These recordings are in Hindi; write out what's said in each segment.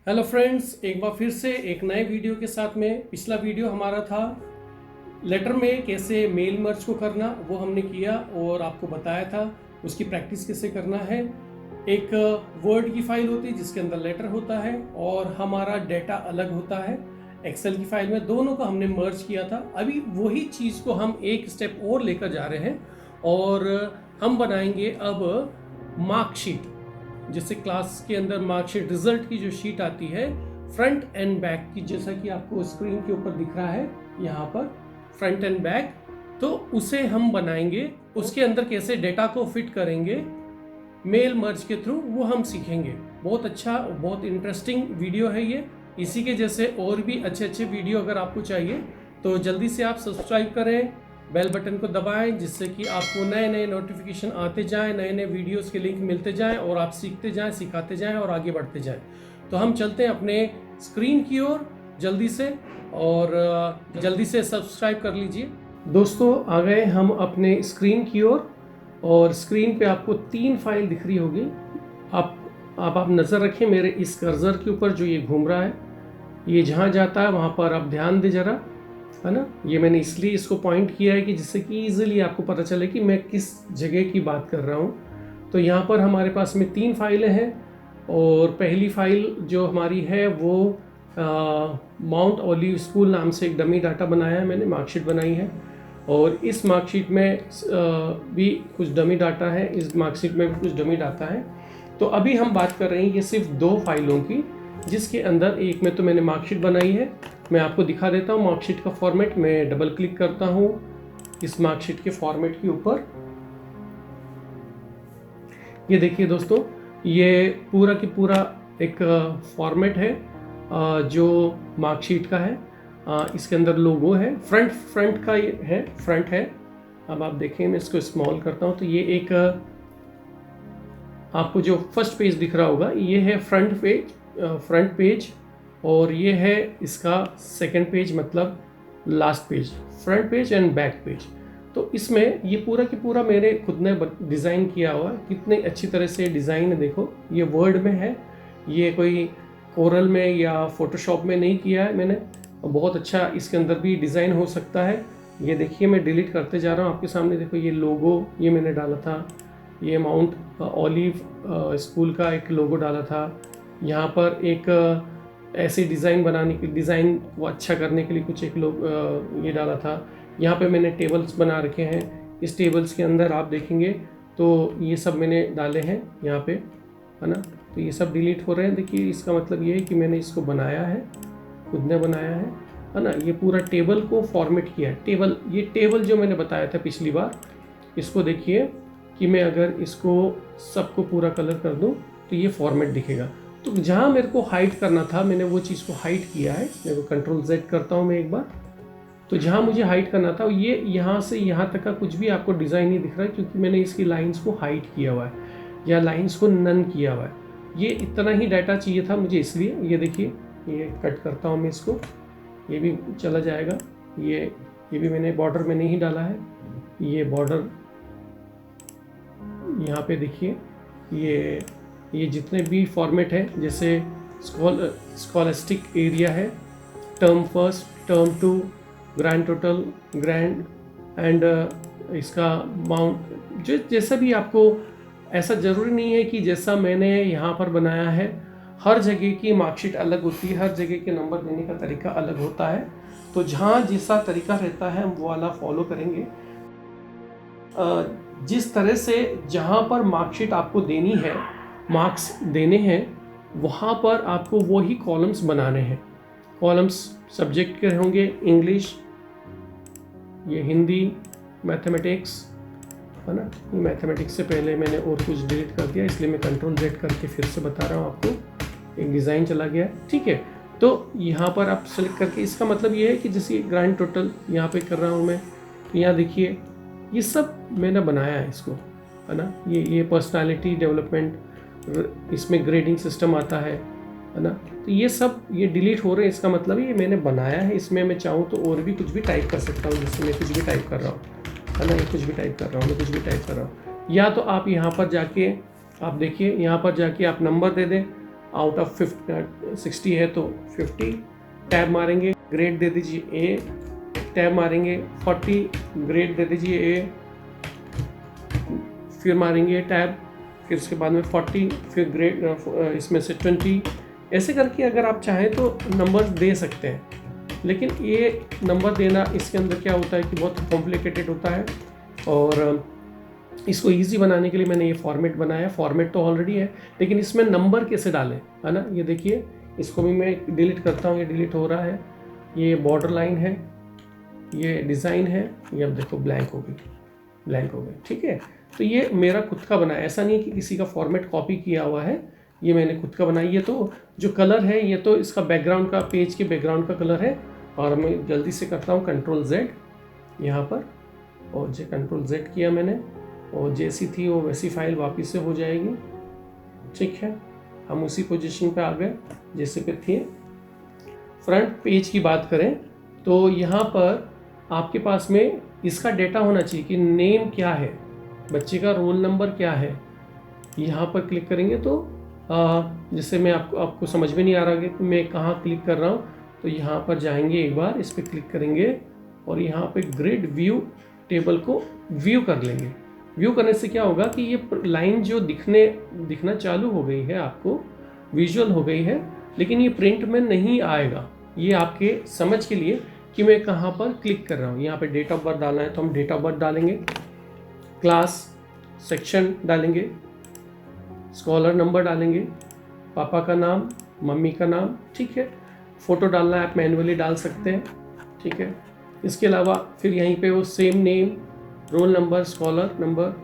हेलो फ्रेंड्स, एक बार फिर से एक नए वीडियो के साथ में। पिछला वीडियो हमारा था लेटर में कैसे मेल मर्ज को करना, वो हमने किया और आपको बताया था उसकी प्रैक्टिस कैसे करना है। एक वर्ड की फाइल होती है जिसके अंदर लेटर होता है और हमारा डेटा अलग होता है। एक्सेल की फाइल में दोनों को हमने मर्ज किया था। अभी वही चीज़ को हम एक स्टेप और लेकर जा रहे हैं और हम बनाएंगे अब मार्कशीट। जैसे क्लास के अंदर मार्कशीट रिजल्ट की जो शीट आती है फ्रंट एंड बैक की, जैसा कि आपको स्क्रीन के ऊपर दिख रहा है यहाँ पर फ्रंट एंड बैक, तो उसे हम बनाएंगे। उसके अंदर कैसे डेटा को फिट करेंगे मेल मर्ज के थ्रू, वो हम सीखेंगे। बहुत अच्छा, बहुत इंटरेस्टिंग वीडियो है ये। इसी के जैसे और भी अच्छे अच्छे वीडियो अगर आपको चाहिए तो जल्दी से आप सब्सक्राइब करें, बेल बटन को दबाएं, जिससे कि आपको नए नए नोटिफिकेशन आते जाएं, नए नए वीडियोस के लिंक मिलते जाएं और आप सीखते जाएं, सिखाते जाएं और आगे बढ़ते जाएं। तो हम चलते हैं अपने स्क्रीन की ओर जल्दी से, और जल्दी से सब्सक्राइब कर लीजिए। दोस्तों, आ गए हम अपने स्क्रीन की ओर और स्क्रीन पे आपको 3 फाइल दिख रही होगी। आप नज़र रखें मेरे इस कर्सर के ऊपर जो ये घूम रहा है, ये जहाँ जाता है वहाँ पर आप ध्यान दें ज़रा, है ना। ये मैंने इसलिए इसको पॉइंट किया है कि जिससे कि ईजिली आपको पता चले कि मैं किस जगह की बात कर रहा हूँ। तो यहाँ पर हमारे पास में 3 फाइलें हैं और पहली फाइल जो हमारी है वो माउंट ओलिव स्कूल नाम से एक डमी डाटा बनाया है मैंने, मार्कशीट बनाई है। और इस मार्कशीट में भी कुछ डमी डाटा है, इस मार्कशीट में भी कुछ डमी डाटा है। तो अभी हम बात कर रहे हैं ये सिर्फ 2 फाइलों की, जिसके अंदर एक में तो मैंने मार्कशीट बनाई है। मैं आपको दिखा देता हूँ मार्कशीट का फॉर्मेट। मैं डबल क्लिक करता हूँ इस मार्कशीट के फॉर्मेट के ऊपर। ये देखिए दोस्तों, ये पूरा की पूरा एक फॉर्मेट है जो मार्कशीट का है। इसके अंदर लोगो है, फ्रंट का ये है, फ्रंट है। अब आप देखें, मैं इसको स्मॉल करता हूँ तो ये एक आपको जो फर्स्ट पेज दिख रहा होगा ये है फ्रंट पेज, और ये है इसका सेकंड पेज, मतलब last page, front page and back page. तो इसमें ये पूरा की पूरा मेरे खुद ने डिज़ाइन किया हुआ है। कितने अच्छी तरह से डिज़ाइन है, देखो ये वर्ड में है, ये कोई कोरल में या फोटोशॉप में नहीं किया है मैंने। बहुत अच्छा इसके अंदर भी डिज़ाइन हो सकता है। ये देखिए, मैं डिलीट करते जा रहा हूँ आपके सामने। देखो ये लोगो ये मैंने डाला था, ये माउंट ओलिव स्कूल का एक लोगो डाला था। यहाँ पर एक ऐसे डिज़ाइन को अच्छा करने के लिए कुछ एक लोग ये डाला था। यहाँ पे मैंने टेबल्स बना रखे हैं। इस टेबल्स के अंदर आप देखेंगे तो ये सब मैंने डाले हैं यहाँ पे, है ना। तो ये सब डिलीट हो रहे हैं। देखिए, इसका मतलब ये है कि मैंने इसको बनाया है, खुद ने बनाया है ना। ये पूरा टेबल को फॉर्मेट किया है। ये टेबल जो मैंने बताया था पिछली बार, इसको देखिए कि मैं अगर इसको सबको पूरा कलर कर दूँ तो ये फॉर्मेट दिखेगा। तो जहाँ मेरे को हाइड करना था मैंने वो चीज़ को हाइड किया है। मेरे को कंट्रोल Z करता हूँ मैं एक बार। तो जहाँ मुझे हाइड करना था ये यहाँ से यहाँ तक का कुछ भी आपको डिज़ाइन नहीं दिख रहा है, क्योंकि मैंने इसकी लाइंस को हाइड किया हुआ है या लाइंस को नन किया हुआ है। ये इतना ही डाटा चाहिए था मुझे, इसलिए ये देखिए, ये कट करता हूँ मैं इसको, ये भी चला जाएगा। ये भी मैंने बॉर्डर में नहीं डाला है। ये बॉर्डर यहाँ पे देखिए, ये जितने भी फॉर्मेट है, जैसे स्कॉलस्टिक एरिया है, term first, term 2, grand total, grand and इसका माउंट, जो जैसा भी आपको, ऐसा ज़रूरी नहीं है कि जैसा मैंने यहाँ पर बनाया है। हर जगह की मार्कशीट अलग होती है, हर जगह के नंबर देने का तरीका अलग होता है। तो जहाँ जैसा तरीका रहता है हम वो वाला फॉलो करेंगे। जिस तरह से जहाँ पर मार्कशीट आपको देनी है, मार्क्स देने हैं, वहाँ पर आपको वही कॉलम्स बनाने हैं। कॉलम्स सब्जेक्ट के होंगे, इंग्लिश, ये हिंदी, मैथमेटिक्स, है ना। ये मैथमेटिक्स से पहले मैंने और कुछ डिलीट कर दिया, इसलिए मैं कंट्रोल Z करके फिर से बता रहा हूँ आपको। एक डिज़ाइन चला गया है, ठीक है। तो यहाँ पर आप सेलेक्ट करके, इसका मतलब ये है कि जैसे ग्रैंड टोटल यहाँ पे कर रहा हूँ मैं, तो यहाँ देखिए ये सब मैंने बनाया है इसको, है ना। ये पर्सनालिटी डेवलपमेंट, इसमें ग्रेडिंग सिस्टम आता है ना। तो ये सब ये डिलीट हो रहे हैं, इसका मतलब ये मैंने बनाया है। इसमें मैं चाहूँ तो और भी कुछ भी टाइप कर सकता हूँ, जैसे मैं कुछ भी टाइप कर रहा हूँ, है ना। ये कुछ भी टाइप कर रहा हूँ, मैं कुछ भी टाइप कर रहा हूँ। या तो आप यहाँ पर जाके आप देखिए, यहाँ पर जाके आप नंबर दे दें, आउट ऑफ 60 है तो 50, टैब मारेंगे, ग्रेड दे दीजिए ए, टैब मारेंगे 40, ग्रेड दे दीजिए ए, फिर मारेंगे टैब, फिर उसके बाद में 40, फिर ग्रेड इसमें से 20, ऐसे करके अगर आप चाहें तो नंबर दे सकते हैं। लेकिन ये नंबर देना इसके अंदर क्या होता है कि बहुत कॉम्प्लिकेटेड होता है, और इसको इजी बनाने के लिए मैंने ये फॉर्मेट बनाया। फॉर्मेट तो ऑलरेडी है, लेकिन इसमें नंबर कैसे डालें, है ना। ये देखिए, इसको भी मैं डिलीट करता हूँ, ये डिलीट हो रहा है। ये बॉर्डर लाइन है, ये डिज़ाइन है, ये अब देखो ब्लैंक हो गई, ठीक है। तो ये मेरा खुद का बना है, ऐसा नहीं है कि किसी का फॉर्मेट कॉपी किया हुआ है, ये मैंने खुद का बनाया। ये तो जो कलर है, ये तो इसका बैकग्राउंड का, पेज के बैकग्राउंड का कलर है। और मैं जल्दी से करता हूँ Ctrl+Z यहाँ पर, और जो Ctrl+Z किया मैंने, और जैसी थी वो वैसी फाइल वापस से हो जाएगी, ठीक है। हम उसी पोजीशन पे आ गए जैसे पे थे। फ्रंट पेज की बात करें तो यहाँ पर आपके पास में इसका डेटा होना चाहिए कि नेम क्या है, बच्चे का रोल नंबर क्या है। यहाँ पर क्लिक करेंगे तो जैसे मैं आपको समझ में नहीं आ रहा कि मैं कहाँ क्लिक कर रहा हूँ, तो यहाँ पर जाएंगे, एक बार इस पर क्लिक करेंगे और यहाँ पे ग्रिड व्यू टेबल को व्यू कर लेंगे। व्यू करने से क्या होगा कि ये लाइन जो दिखना चालू हो गई है, आपको विजुअल हो गई है, लेकिन ये प्रिंट में नहीं आएगा। ये आपके समझ के लिए कि मैं कहाँ पर क्लिक कर रहा हूँ। यहाँ पे डेट ऑफ बर्थ डालना है तो हम डेट ऑफ बर्थ डालेंगे, क्लास सेक्शन डालेंगे, स्कॉलर नंबर डालेंगे, पापा का नाम, मम्मी का नाम, ठीक है। फ़ोटो डालना है आप मैन्युअली डाल सकते हैं, ठीक है। इसके अलावा फिर यहीं पे वो same name, roll number, scholar number.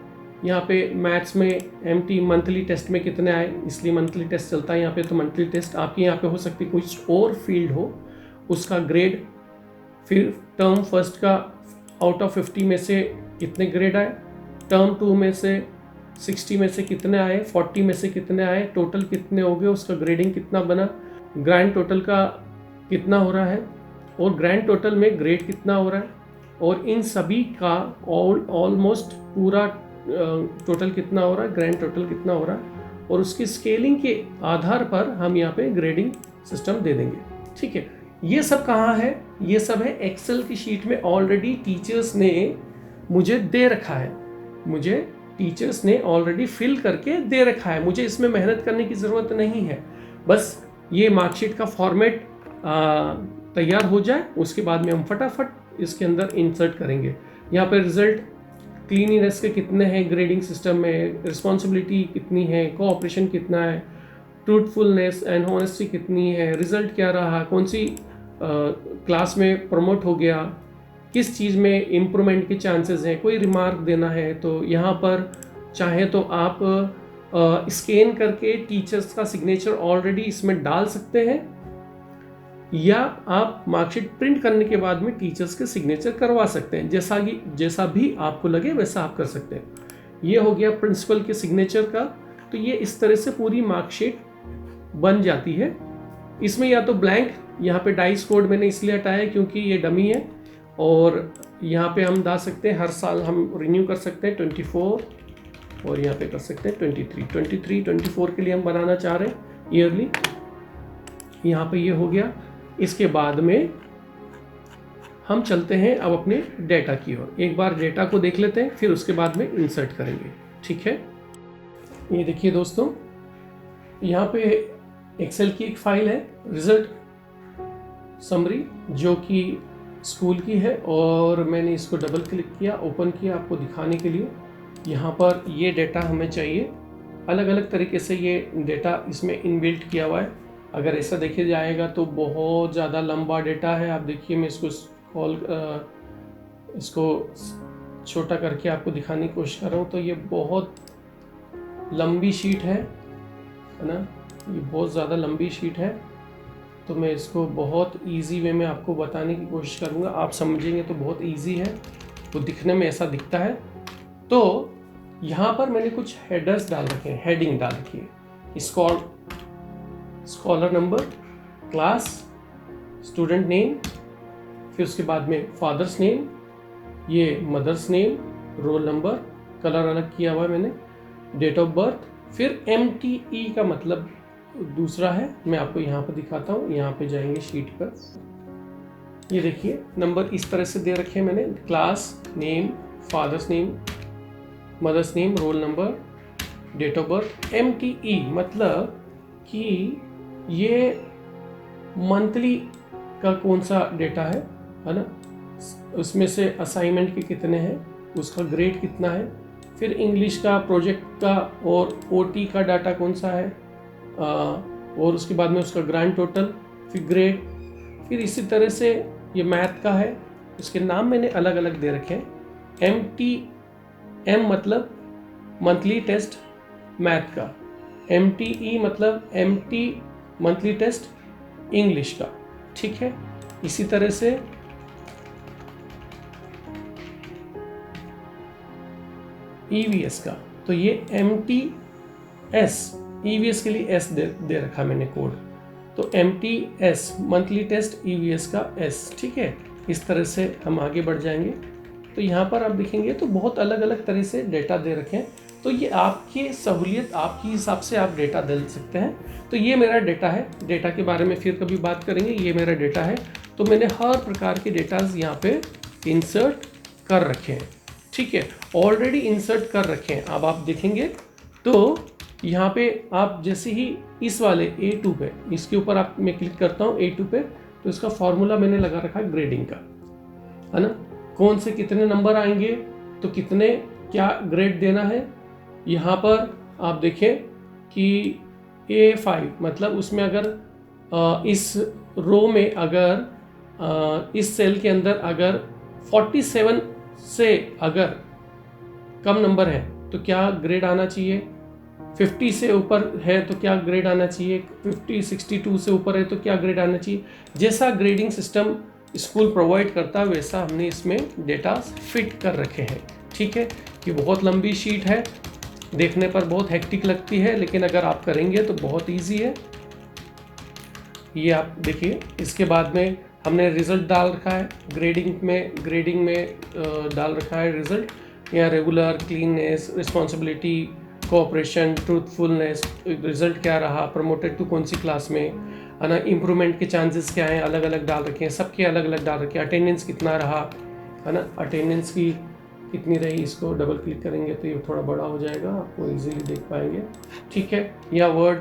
यहाँ पे मैथ्स में MT मंथली टेस्ट में कितने आए, इसलिए मंथली टेस्ट चलता है यहाँ पे, तो मंथली टेस्ट आपकी यहाँ पे हो सकती है, कुछ और फील्ड हो उसका ग्रेड। फिर टर्म फर्स्ट का आउट ऑफ 50 में से कितने ग्रेड आए, टर्म 2 में से 60 में से कितने आए, 40 में से कितने आए, टोटल कितने हो गए, उसका ग्रेडिंग कितना बना, ग्रैंड टोटल का कितना हो रहा है, और ग्रैंड टोटल में ग्रेड कितना हो रहा है, और इन सभी का ऑलमोस्ट पूरा टोटल कितना हो रहा है, ग्रैंड टोटल कितना हो रहा है, और उसकी स्केलिंग के आधार पर हम यहाँ पे ग्रेडिंग सिस्टम दे देंगे, ठीक है। ये सब कहाँ है, ये सब है एक्सेल की शीट में ऑलरेडी टीचर्स ने मुझे दे रखा है, मुझे टीचर्स ने ऑलरेडी फिल करके दे रखा है। मुझे इसमें मेहनत करने की ज़रूरत नहीं है, बस ये मार्कशीट का फॉर्मेट तैयार हो जाए, उसके बाद में हम फटाफट इसके अंदर इंसर्ट करेंगे। यहाँ पे रिजल्ट, क्लीनिनेस के कितने हैं ग्रेडिंग सिस्टम में, रिस्पॉन्सिबिलिटी कितनी है, कोऑपरेशन कितना है, ट्रूथफुलनेस एंड ऑनेस्टी कितनी है, रिजल्ट क्या रहा, कौन सी क्लास में प्रमोट हो गया, किस चीज़ में इम्प्रूवमेंट के चांसेस हैं, कोई रिमार्क देना है तो यहाँ पर चाहे तो आप स्कैन करके टीचर्स का सिग्नेचर ऑलरेडी इसमें डाल सकते हैं, या आप मार्कशीट प्रिंट करने के बाद में टीचर्स के सिग्नेचर करवा सकते हैं। जैसा भी आपको लगे वैसा आप कर सकते हैं। ये हो गया प्रिंसिपल के सिग्नेचर का। तो ये इस तरह से पूरी मार्कशीट बन जाती है। इसमें या तो ब्लैंक, यहाँ पे डाइस कोड मैंने इसलिए हटाया क्योंकि ये डमी है, और यहाँ पे हम डाल सकते हैं हर साल हम रिन्यू कर सकते हैं 24, और यहाँ पे कर सकते हैं 24 के लिए हम बनाना चाह रहे हैं ईयरली। यहाँ पे ये हो गया। इसके बाद में हम चलते हैं अब अपने डेटा की ओर। एक बार डेटा को देख लेते हैं, फिर उसके बाद में इंसर्ट करेंगे, ठीक है। ये देखिए दोस्तों, यहाँ पे एक्सेल की एक फाइल है, रिजल्ट समरी, जो कि स्कूल की है, और मैंने इसको डबल क्लिक किया, ओपन किया आपको दिखाने के लिए। यहाँ पर ये डेटा हमें चाहिए, अलग अलग तरीके से ये डेटा इसमें इनबिल्ट किया हुआ है। अगर ऐसा देखा जाएगा तो बहुत ज़्यादा लंबा डेटा है। आप देखिए, मैं इसको छोटा करके आपको दिखाने की कोशिश कर रहा हूँ। तो ये बहुत लंबी शीट है ना, ये बहुत ज़्यादा लंबी शीट है। तो मैं इसको बहुत इजी वे में आपको बताने की कोशिश करूँगा, आप समझेंगे तो बहुत इजी है, वो दिखने में ऐसा दिखता है। तो यहाँ पर मैंने कुछ हेडर्स डाल रखे हैं, हेडिंग डाल रखी है, scholar number, class, student name, फिर उसके बाद में फादर्स नेम, ये mother's name, roll number, colour अलग किया हुआ है मैंने, डेट ऑफ बर्थ, फिर MTE का मतलब दूसरा है, मैं आपको यहाँ पर दिखाता हूँ। यहाँ पे जाएंगे शीट पर, ये देखिए नंबर इस तरह से दे रखे हैं मैंने, class name, father's name, mother's name, roll number, date of birth, MTE मतलब कि ये मंथली का कौन सा डेटा है ना, उसमें से असाइनमेंट के कितने हैं, उसका ग्रेड कितना है, फिर इंग्लिश का प्रोजेक्ट का और OT का डाटा कौन सा है, और उसके बाद में उसका ग्रांड टोटल, फिर ग्रेड, फिर इसी तरह से ये मैथ का है, इसके नाम मैंने अलग अलग दे रखे हैं। MTM मतलब मंथली टेस्ट मैथ का, MTE मतलब MT मंथली टेस्ट इंग्लिश का, ठीक है। इसी तरह से EVS का, तो ये MTS, EVS के लिए S दे रखा मैंने कोड, तो MTS मंथली टेस्ट EVS का S, ठीक है। इस तरह से हम आगे बढ़ जाएंगे, तो यहाँ पर आप देखेंगे तो बहुत अलग अलग तरह से डेटा दे रखे हैं, तो ये आपकी सहूलियत, आपकी हिसाब से आप डेटा दे सकते हैं। तो ये मेरा डेटा है, डेटा के बारे में फिर कभी बात करेंगे। ये मेरा डेटा है, तो मैंने हर प्रकार के डेटाज यहाँ पे इंसर्ट कर रखे हैं, ठीक है, ऑलरेडी इंसर्ट कर रखे हैं। अब आप देखेंगे तो यहाँ पे आप जैसे ही इस वाले A2 पे, इसके ऊपर आप मैं क्लिक करता हूँ A2 पे, तो इसका फॉर्मूला मैंने लगा रखा है ग्रेडिंग का, है ना, कौन से कितने नंबर आएंगे, तो कितने क्या ग्रेड देना है। यहाँ पर आप देखें कि A5 मतलब उसमें अगर इस रो में अगर इस सेल के अंदर अगर 47 से अगर कम नंबर है तो क्या ग्रेड आना चाहिए, 50 से ऊपर है तो क्या ग्रेड आना चाहिए, 62 से ऊपर है तो क्या ग्रेड आना चाहिए। जैसा ग्रेडिंग सिस्टम स्कूल प्रोवाइड करता है वैसा हमने इसमें डेटा फिट कर रखे हैं, ठीक है। ये बहुत लंबी शीट है, देखने पर बहुत हेक्टिक लगती है, लेकिन अगर आप करेंगे तो बहुत इजी है। ये आप देखिए, इसके बाद में हमने रिजल्ट डाल रखा है, ग्रेडिंग में डाल रखा है रिजल्ट, या regular, cleanness, responsibility, cooperation, truthfulness, result क्या रहा, प्रमोटेड टू कौन सी क्लास में, है ना, इम्प्रूवमेंट के चांसेस क्या हैं, अलग अलग डाल रखे हैं, सबके अलग अलग डाल रखे हैं, अटेंडेंस कितना रहा, है ना, अटेंडेंस की कितनी रही, इसको डबल क्लिक करेंगे तो ये थोड़ा बड़ा हो जाएगा, आपको इजीली देख पाएंगे, ठीक है। या वर्ड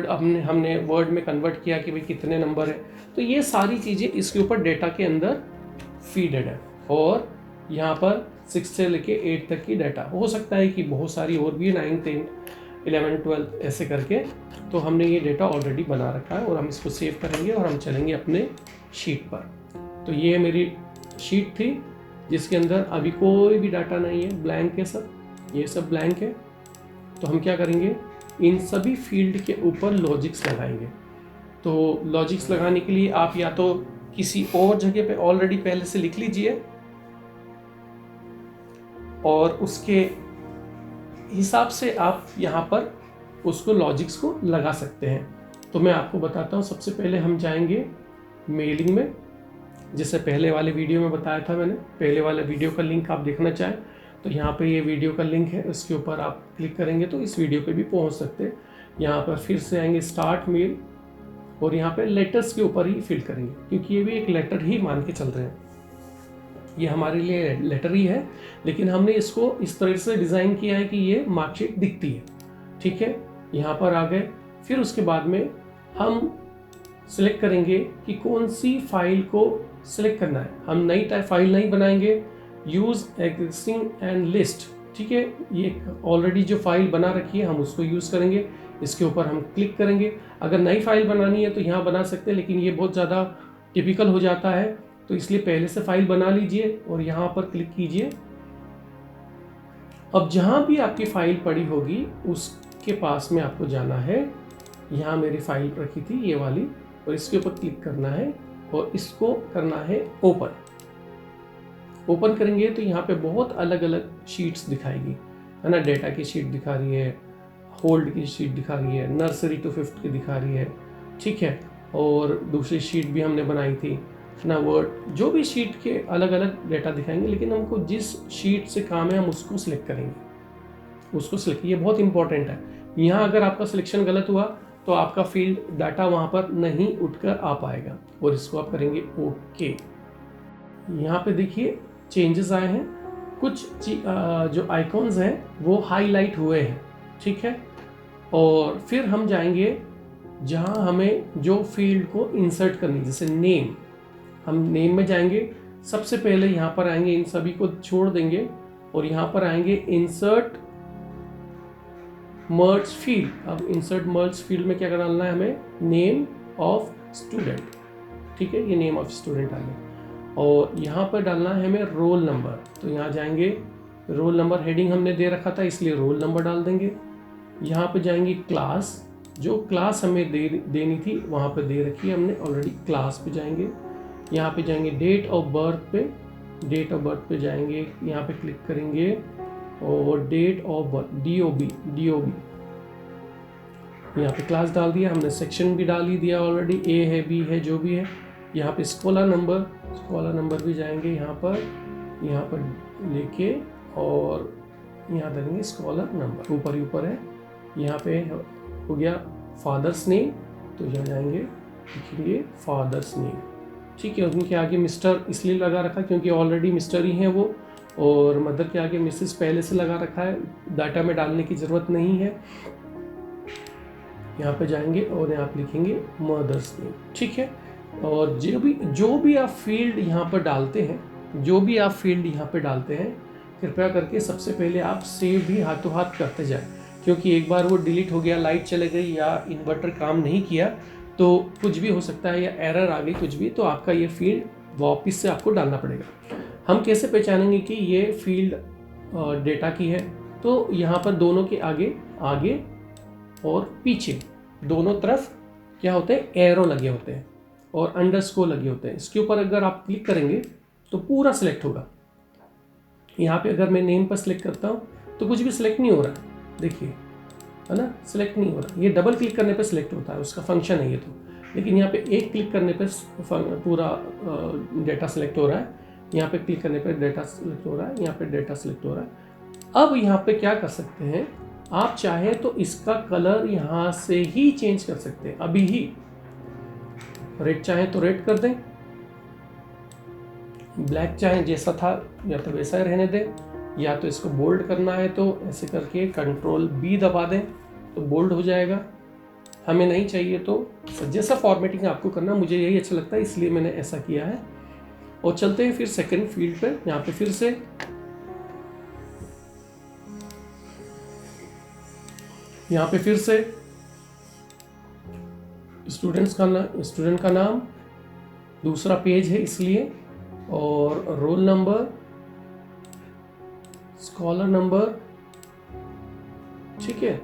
हमने वर्ड में कन्वर्ट किया कि भाई कितने नंबर है, तो ये सारी चीज़ें इसके ऊपर डेटा के अंदर फीडेड है। और यहाँ पर 6 से लेके 8 तक की डाटा, हो सकता है कि बहुत सारी और भी 9, 10, 11, 12 ऐसे करके, तो हमने ये डेटा ऑलरेडी बना रखा है और हम इसको सेव करेंगे और हम चलेंगे अपने शीट पर। तो ये मेरी शीट थी जिसके अंदर अभी कोई भी डाटा नहीं है, ब्लैंक है सब, ये सब ब्लैंक है। तो हम क्या करेंगे, इन सभी फील्ड के ऊपर लॉजिक्स लगाएंगे। तो लॉजिक्स लगाने के लिए आप या तो किसी और जगह पे ऑलरेडी पहले से लिख लीजिए और उसके हिसाब से आप यहाँ पर उसको लॉजिक्स को लगा सकते हैं। तो मैं आपको बताता हूँ, सबसे पहले हम जाएंगे मेलिंग में, जैसे पहले वाले वीडियो में बताया था मैंने, पहले वाले वीडियो का लिंक आप देखना चाहें तो यहाँ पे ये वीडियो का लिंक है, उसके ऊपर आप क्लिक करेंगे तो इस वीडियो पे भी पहुँच सकते हैं। यहाँ पर फिर से आएंगे स्टार्ट मेल और यहाँ पे लेटर्स के ऊपर ही फिल करेंगे, क्योंकि ये भी एक लेटर ही मान के चल रहे हैं, ये हमारे लिए लेटर ही है, लेकिन हमने इसको इस तरह से डिज़ाइन किया है कि ये मार्कशीट दिखती है, ठीक है। यहाँ पर आ गए, फिर उसके बाद में हम सिलेक्ट करेंगे कि कौन सी फाइल को सिलेक्ट करना है। हम नई फाइल नहीं बनाएंगे, यूज़ एग्जिस्टिंग एंड लिस्ट, ठीक है, ये ऑलरेडी जो फाइल बना रखी है हम उसको यूज़ करेंगे। इसके ऊपर हम क्लिक करेंगे, अगर नई फाइल बनानी है तो यहाँ बना सकते हैं, लेकिन ये बहुत ज़्यादा टिपिकल हो जाता है, तो इसलिए पहले से फाइल बना लीजिए और यहाँ पर क्लिक कीजिए। अब जहाँ भी आपकी फाइल पड़ी होगी उसके पास में आपको जाना है, यहाँ मेरी फाइल रखी थी ये वाली, और इसके ऊपर क्लिक करना है और इसको करना है ओपन। ओपन करेंगे तो यहाँ पे बहुत अलग अलग शीट्स दिखाएगी, है ना, डेटा की शीट दिखा रही है, होल्ड की शीट दिखा रही है, नर्सरी टू 5th की दिखा रही है, ठीक है, और दूसरी शीट भी हमने बनाई थी ना, वर्ड, जो भी शीट के अलग अलग डेटा दिखाएंगे, लेकिन हमको जिस शीट से काम है हम उसको सिलेक्ट करेंगे, उसको सिलेक्ट, ये बहुत इंपॉर्टेंट है, यहाँ अगर आपका सिलेक्शन गलत हुआ तो आपका फील्ड डाटा वहाँ पर नहीं उठकर आ पाएगा, और इसको आप करेंगे ओके। यहाँ पे देखिए चेंजेस आए हैं, कुछ जो आइकॉन्स हैं वो हाईलाइट हुए हैं, ठीक है। और फिर हम जाएंगे जहाँ हमें जो फील्ड को इंसर्ट करनी, जैसे नेम, हम नेम में जाएंगे। सबसे पहले यहाँ पर आएंगे, इन सभी को छोड़ देंगे और यहाँ पर आएंगे इंसर्ट मर्ज फील्ड। अब इंसर्ट मर्ज फील्ड में क्या डालना है हमें, नेम ऑफ स्टूडेंट, ठीक है, ये नेम ऑफ स्टूडेंट आ गया। और यहाँ पर डालना है हमें रोल नंबर, तो यहाँ जाएंगे, रोल नंबर हेडिंग हमने दे रखा था इसलिए रोल नंबर डाल देंगे। यहाँ पे जाएंगे क्लास, जो क्लास हमें देनी थी वहाँ पे दे रखी है हमने ऑलरेडी, क्लास पे जाएंगे। यहाँ पे जाएंगे डेट ऑफ बर्थ पे, डेट ऑफ बर्थ पे जाएंगे, यहाँ पे क्लिक करेंगे और डेट ऑफ बर्थ DOB, यहाँ पे क्लास डाल दिया हमने, सेक्शन भी डाल ही दिया ऑलरेडी, A है B है जो भी है। यहाँ पे स्कॉलर नंबर भी जाएंगे यहाँ पर लेके और यहाँ देंगे स्कॉलर नंबर, ऊपर ही ऊपर है। यहाँ पे हो गया फादर्स नेम, तो यहाँ जाएंगे लिखेंगे फादर्स नेम, ठीक है। उनके आगे मिस्टर इसलिए लगा रखा क्योंकि ऑलरेडी मिस्टर ही हैं वो, और मदर के आगे मिसेस पहले से लगा रखा है, डाटा में डालने की ज़रूरत नहीं है। यहाँ पे जाएंगे और यहाँ पे लिखेंगे मदर्स नेम, ठीक है। और जो भी आप फील्ड यहाँ पर डालते हैं, कृपया करके सबसे पहले आप सेव भी हाथों हाथ करते जाएं, क्योंकि एक बार वो डिलीट हो गया, लाइट चले गई या इन्वर्टर काम नहीं किया तो कुछ भी हो सकता है, या एरर आ गई कुछ भी, तो आपका ये फील्ड वापस से आपको डालना पड़ेगा। हम कैसे पहचानेंगे कि ये फील्ड डेटा की है, तो यहाँ पर दोनों के आगे और पीछे दोनों तरफ क्या होते हैं, एरो लगे होते हैं और अंडरस्कोर लगे होते हैं। इसके ऊपर अगर आप क्लिक करेंगे तो पूरा सिलेक्ट होगा। यहाँ पे अगर मैं नेम पर सिलेक्ट करता हूँ तो कुछ भी सिलेक्ट नहीं हो रहा, देखिए, है ना, सिलेक्ट नहीं हो रहा। ये डबल क्लिक करने पे सिलेक्ट होता है, उसका फंक्शन है ये तो। लेकिन यहाँ पे एक क्लिक करने पे पूरा डेटा सिलेक्ट हो रहा है, यहाँ पे क्लिक करने पे डेटा सिलेक्ट हो रहा है, यहाँ पे डेटा सिलेक्ट हो रहा है। अब यहाँ पे क्या कर सकते हैं, आप चाहे तो इसका कलर यहाँ से ही चेंज कर सकते हैं, अभी ही। रेड चाहे तो रेड कर दें, ब्लैक चाहे जैसा था या तो वैसा ही रहने दें, या तो इसको बोल्ड करना है तो ऐसे करके Ctrl B दबा दें तो बोल्ड हो जाएगा। हमें नहीं चाहिए तो जैसा फॉर्मेटिंग आपको करना, मुझे यही अच्छा लगता है इसलिए मैंने ऐसा किया है। और चलते हैं फिर सेकंड फील्ड पे। यहाँ पे फिर से स्टूडेंट का नाम, दूसरा पेज है इसलिए, और रोल नंबर, स्कॉलर नंबर, ठीक है।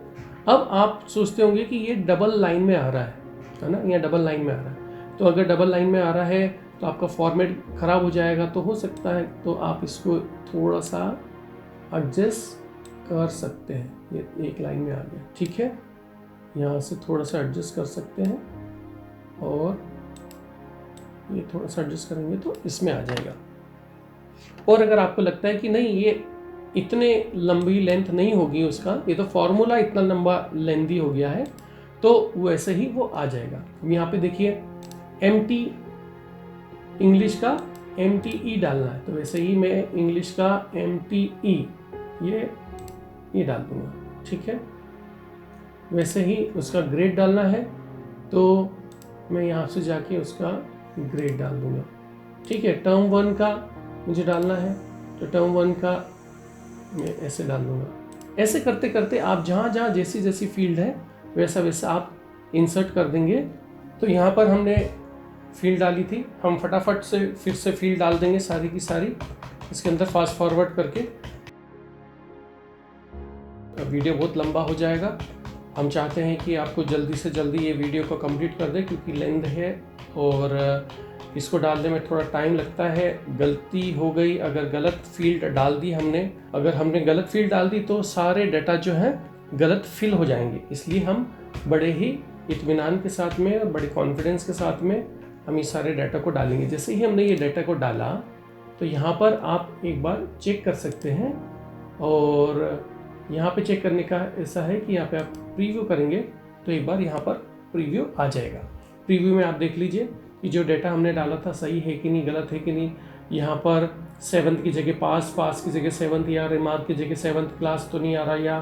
अब आप सोचते होंगे कि ये डबल लाइन में आ रहा है ना, ये डबल लाइन में आ रहा है, तो अगर डबल लाइन में आ रहा है तो आपका फॉर्मेट खराब हो जाएगा। तो हो सकता है तो आप इसको थोड़ा सा एडजस्ट कर सकते हैं, ये एक लाइन में आ गया, ठीक है। यहाँ से थोड़ा सा एडजस्ट कर सकते हैं और ये थोड़ा सा एडजस्ट करेंगे तो इसमें आ जाएगा। और अगर आपको लगता है कि नहीं ये इतने लंबी लेंथ नहीं होगी उसका, ये तो फॉर्मूला इतना लंबा लेंथी हो गया है, तो वैसे ही वो आ जाएगा। यहाँ पे देखिए MT इंग्लिश का MTE डालना है, तो वैसे ही मैं इंग्लिश का MTE ये डाल दूँगा, ठीक है। वैसे ही उसका ग्रेड डालना है तो मैं यहाँ से जाके उसका ग्रेड डाल दूँगा, ठीक है। टर्म 1 का मुझे डालना है तो टर्म 1 का मैं ऐसे डाल दूँगा। ऐसे करते करते आप जहाँ जैसी फील्ड है वैसा आप इंसर्ट कर देंगे। तो यहाँ पर हमने फील्ड डाली थी, हम फटाफट से फिर से फील्ड डाल देंगे सारी की सारी इसके अंदर फास्ट फॉरवर्ड करके। वीडियो बहुत लंबा हो जाएगा, हम चाहते हैं कि आपको जल्दी से जल्दी ये वीडियो को कंप्लीट कर दें क्योंकि लेंथ है और इसको डालने में थोड़ा टाइम लगता है। गलती हो गई अगर गलत फील्ड डाल दी हमने, अगर हमने गलत फील्ड डाल दी तो सारे डाटा जो है गलत फिल हो जाएंगे। इसलिए हम बड़े ही इत्मीनान के साथ में और बड़े कॉन्फिडेंस के साथ में हम ये सारे डाटा को डालेंगे। जैसे ही हमने ये डाटा को डाला तो यहाँ पर आप एक बार चेक कर सकते हैं और यहाँ पे चेक करने का ऐसा है कि यहाँ पे आप प्रीव्यू करेंगे तो एक बार यहाँ पर प्रीव्यू आ जाएगा। प्रीव्यू में आप देख लीजिए कि जो डेटा हमने डाला था सही है कि नहीं, गलत है कि नहीं। यहाँ पर 7th की जगह पास की जगह 7th, या रिमार्क की जगह 7th क्लास तो नहीं आ रहा, या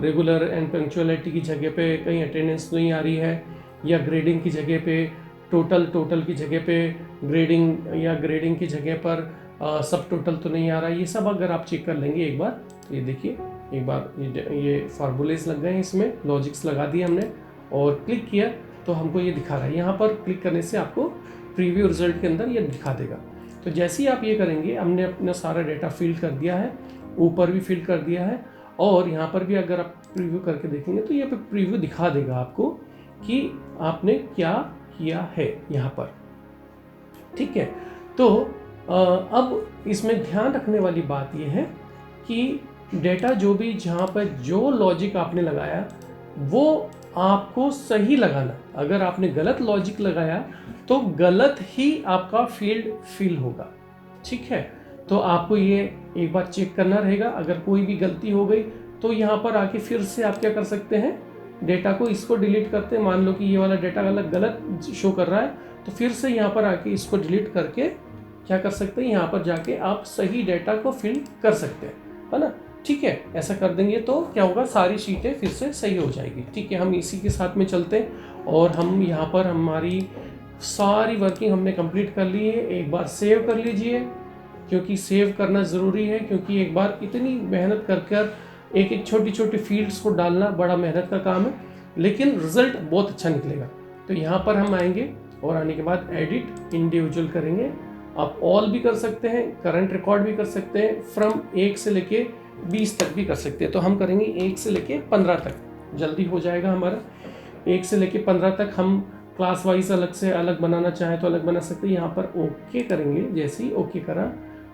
रेगुलर एंड पंक्चुअलिटी की जगह पे कहीं अटेंडेंस नहीं आ रही है, या ग्रेडिंग की जगह पे टोटल की जगह पे ग्रेडिंग, या ग्रेडिंग की जगह पर सब टोटल तो नहीं आ रहा है। ये सब अगर आप चेक कर लेंगे एक बार, ये देखिए एक बार ये फार्मूलेज लग गए हैं, इसमें लॉजिक्स लगा दिए हमने और क्लिक किया तो हमको ये दिखा रहा है। यहाँ पर क्लिक करने से आपको प्रीव्यू रिजल्ट के अंदर ये दिखा देगा। तो जैसे ही आप ये करेंगे, हमने अपना सारा डेटा फिल कर दिया है, ऊपर भी फिल कर दिया है, और यहाँ पर भी अगर आप प्रीव्यू करके देखेंगे तो ये पे प्रीव्यू दिखा देगा आपको कि आपने क्या किया है यहाँ पर। ठीक है, तो अब इसमें ध्यान रखने वाली बात यह है कि डेटा जो भी जहाँ पर जो लॉजिक आपने लगाया वो आपको सही लगाना। अगर आपने गलत लॉजिक लगाया तो गलत ही आपका फील्ड फिल होगा। ठीक है, तो आपको ये एक बार चेक करना रहेगा। अगर कोई भी गलती हो गई तो यहाँ पर आके फिर से आप क्या कर सकते हैं, डेटा को इसको डिलीट करते हैं। मान लो कि ये वाला डेटा गलत शो कर रहा है तो फिर से यहाँ पर आके इसको डिलीट करके क्या कर सकते हैं, यहाँ पर जाके आप सही डेटा को फिल कर सकते हैं, है ना। ठीक है, ऐसा कर देंगे तो क्या होगा, सारी शीटें फिर से सही हो जाएगी। ठीक है, हम इसी के साथ में चलते हैं और हम यहाँ पर हमारी सारी वर्किंग हमने कंप्लीट कर ली है। एक बार सेव कर लीजिए, क्योंकि सेव करना ज़रूरी है, क्योंकि एक बार इतनी मेहनत कर एक एक छोटी छोटी फील्ड्स को डालना बड़ा मेहनत का काम है, लेकिन रिजल्ट बहुत अच्छा निकलेगा। तो यहाँ पर हम आएंगे और आने के बाद एडिट इंडिविजुअल करेंगे। आप ऑल भी कर सकते हैं, करंट रिकॉर्ड भी कर सकते हैं, फ्रॉम 1 से लेके 20 तक भी कर सकते हैं। तो हम करेंगे 1 से लेके 15 तक, जल्दी हो जाएगा हमारा। 1 से लेके 15 तक हम क्लास वाइज अलग से अलग बनाना चाहें तो अलग बना सकते हैं। यहाँ पर ओके करेंगे, जैसे ही ओके करा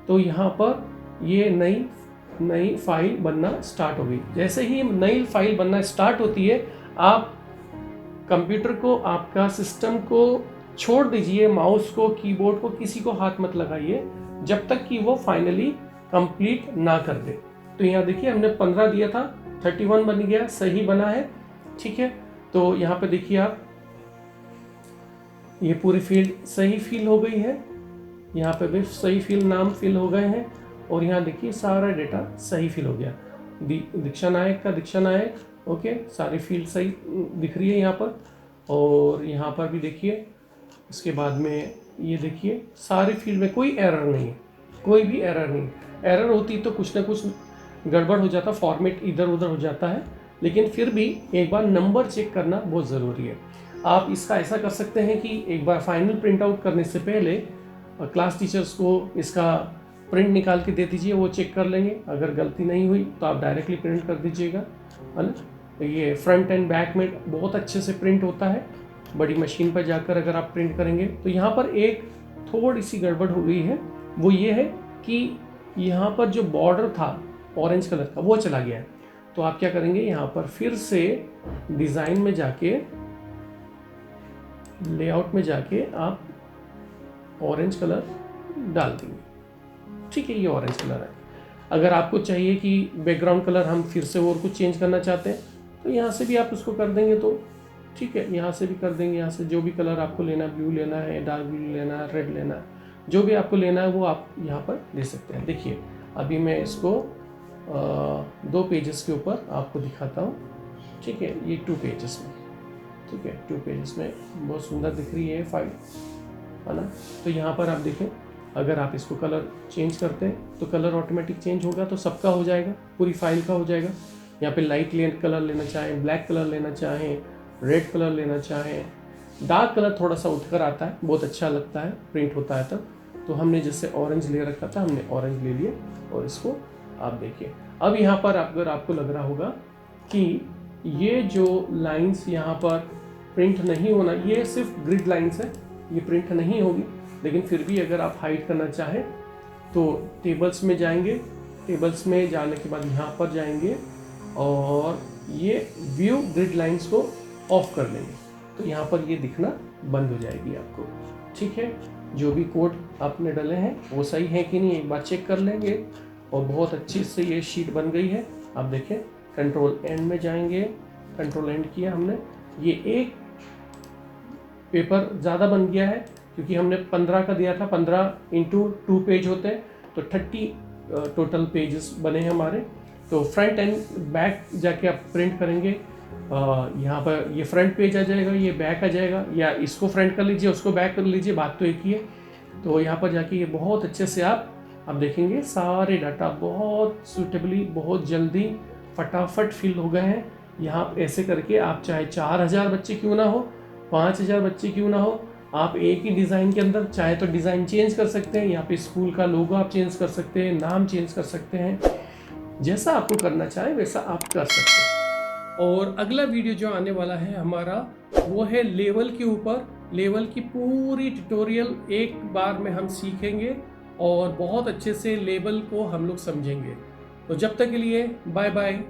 तो यहाँ पर ये नई फाइल बनना स्टार्ट हो गई। जैसे ही नई फाइल बनना स्टार्ट होती है, आप कंप्यूटर को, आपका सिस्टम को छोड़ दीजिए, माउस को, कीबोर्ड को, किसी को हाथ मत लगाइए जब तक कि वो फाइनली कंप्लीट ना कर दे। तो यहाँ देखिए हमने 15 दिया था, 31 बन गया, सही बना है। ठीक है, तो यहाँ पे देखिए आप, ये पूरी फील्ड सही फिल हो गई है, यहाँ पे भी सही फिल नाम फिल हो गए हैं, और यहाँ देखिए सारा डेटा सही फिल हो गया। दीक्षा नायक का दीक्षा नायक, ओके, सारी फील्ड सही दिख रही है यहाँ पर। और यहाँ पर भी देखिए, इसके बाद में ये देखिए सारी फील्ड में कोई एरर नहीं है, कोई भी एरर नहीं। एरर होती तो कुछ ना कुछ गड़बड़ हो जाता, फॉर्मेट इधर उधर हो जाता है, लेकिन फिर भी एक बार नंबर चेक करना बहुत ज़रूरी है। आप इसका ऐसा कर सकते हैं कि एक बार फाइनल प्रिंट आउट करने से पहले क्लास टीचर्स को इसका प्रिंट निकाल के दे दीजिए, वो चेक कर लेंगे। अगर गलती नहीं हुई तो आप डायरेक्टली प्रिंट कर दीजिएगा, है ना। ये फ्रंट एंड बैक में बहुत अच्छे से प्रिंट होता है। बड़ी मशीन पर जाकर अगर आप प्रिंट करेंगे तो यहाँ पर एक थोड़ी सी गड़बड़ हो गई है, वो ये है कि यहाँ पर जो बॉर्डर था ऑरेंज कलर का वो चला गया है। तो आप क्या करेंगे, यहाँ पर फिर से डिज़ाइन में जाके, लेआउट में जाके आप ऑरेंज कलर डाल देंगे। ठीक है, ये ऑरेंज कलर है। अगर आपको चाहिए कि बैकग्राउंड कलर हम फिर से और कुछ चेंज करना चाहते हैं तो यहाँ से भी आप उसको कर देंगे, तो ठीक है, यहाँ से भी कर देंगे। यहाँ से जो भी कलर आपको लेना है, ब्लू लेना है, डार्क ब्लू लेना है, रेड लेना है, जो भी आपको लेना है वो आप यहाँ पर ले सकते हैं। देखिए अभी मैं इसको 2 पेजेस के ऊपर आपको दिखाता हूँ। ठीक है, ये 2 पेजेस में, ठीक है, 2 पेजेस में बहुत सुंदर दिख रही है फाइल, है ना। तो यहाँ पर आप देखें, अगर आप इसको कलर चेंज करते हैं तो कलर ऑटोमेटिक चेंज होगा, तो सबका हो जाएगा, पूरी फाइल का हो जाएगा। यहाँ पे लाइट कलर लेना चाहें, ब्लैक कलर लेना चाहें, रेड कलर लेना चाहें, डार्क कलर थोड़ा सा उठकर आता है, बहुत अच्छा लगता है, प्रिंट होता है तब। तो हमने जैसे ऑरेंज ले रखा था, हमने ऑरेंज ले लिया, और इसको आप देखिए। अब यहाँ पर अगर आपको लग रहा होगा कि ये जो लाइंस यहाँ पर प्रिंट नहीं होना, ये सिर्फ ग्रिड लाइंस है, ये प्रिंट नहीं होगी, लेकिन फिर भी अगर आप हाइड करना चाहें तो टेबल्स में जाएंगे, टेबल्स में जाने के बाद यहाँ पर जाएंगे और ये व्यू ग्रिड लाइंस को ऑफ कर लेंगे, तो यहाँ पर ये दिखना बंद हो जाएगी आपको। ठीक है, जो भी कोड आपने डाले हैं वो सही है कि नहीं एक बार चेक कर लेंगे, और बहुत अच्छी से ये शीट बन गई है। आप देखें कंट्रोल एंड में जाएंगे, कंट्रोल एंड किया हमने, ये एक पेपर ज़्यादा बन गया है क्योंकि हमने 15 का दिया था, 15 इंटू 2 पेज होते हैं तो 30 टोटल पेजेस बने हैं हमारे। तो फ्रंट एंड बैक जाके आप प्रिंट करेंगे, यहाँ पर ये फ्रंट पेज आ जाएगा, ये बैक आ जाएगा, या इसको फ्रंट कर लीजिए उसको बैक कर लीजिए, बात तो एक ही है। तो यहाँ पर जाके ये बहुत अच्छे से आप देखेंगे सारे डाटा बहुत सूटेबली, बहुत जल्दी फटाफट फिल हो गए हैं। यहाँ ऐसे करके आप चाहे 4000 बच्चे क्यों ना हो, 5000 बच्चे क्यों ना हो, आप एक ही डिज़ाइन के अंदर चाहे तो डिज़ाइन चेंज कर सकते हैं, यहाँ पे स्कूल का लोगो आप चेंज कर सकते हैं, नाम चेंज कर सकते हैं, जैसा आपको करना चाहे वैसा आप कर सकते हैं। और अगला वीडियो जो आने वाला है हमारा वो है लेवल के ऊपर। लेवल की पूरी ट्यूटोरियल एक बार में हम सीखेंगे और बहुत अच्छे से लेवल को हम लोग समझेंगे। तो जब तक के लिए बाय बाय।